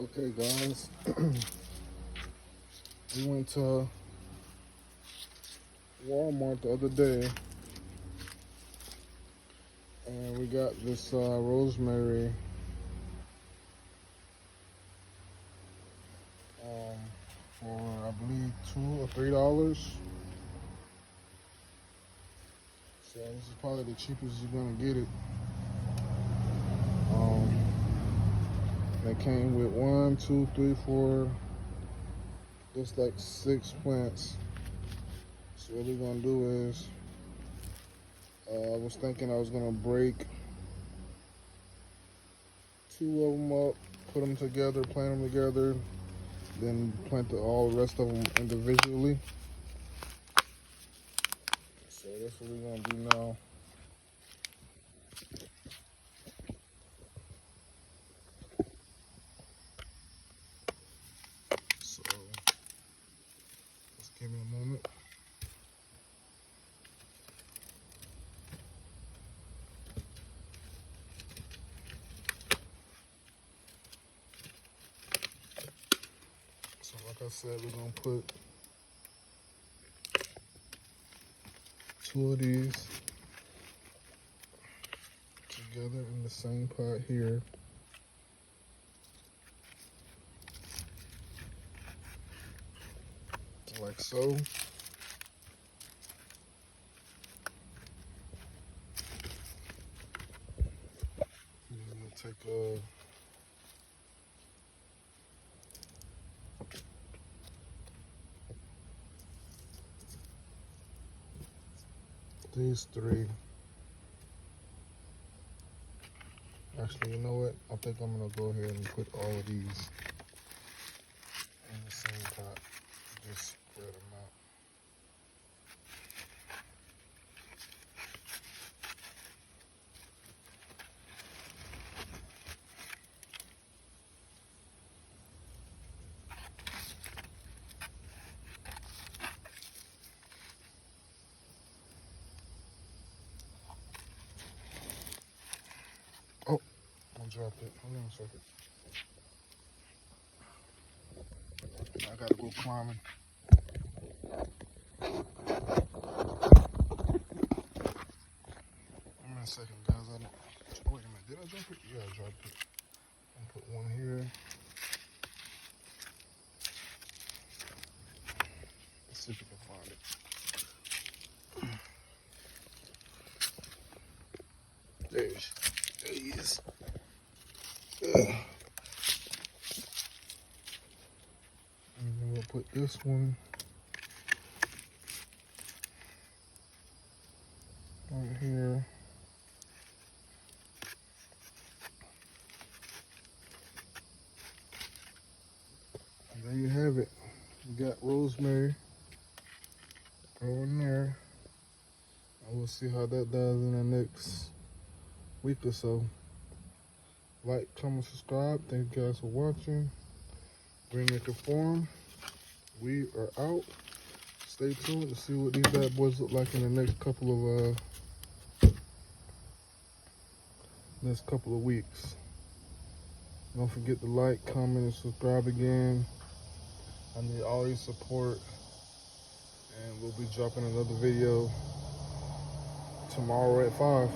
Okay, guys, we went to Walmart the other day and we got this rosemary for I believe $2 or $3. So this is probably the cheapest you're gonna get it. They came with 1, 2, 3, 4, just like 6 plants. So what we're gonna do is, I was thinking I was gonna break 2 of them up, put them together, plant them together, then plant all the rest of them individually. So that's what we're gonna do now. So just give me a moment. So like I said, we're gonna put 2 of these together in the same pot here. Like so. And I'm gonna take these 3. Actually, you know what? I think I'm gonna go ahead and put all of these in the same pot. Just spread them out. Oh, I dropped it. Hold on a second. I gotta go climbing. Give me a second, guys. Wait a minute. Did I drop it? Yeah, I dropped it. I'll put 1 here. Let's see if we can find it. There he is. And then we'll put this one right here. And there you have it. You got rosemary growing there. And we'll see how that does in the next week or so. Like, comment, subscribe. Thank you guys for watching. Greenmaker Farm. We are out. Stay tuned to see what these bad boys look like in the next couple of weeks. Don't forget to like, comment, and subscribe again. I need all your support. And we'll be dropping another video tomorrow at 5.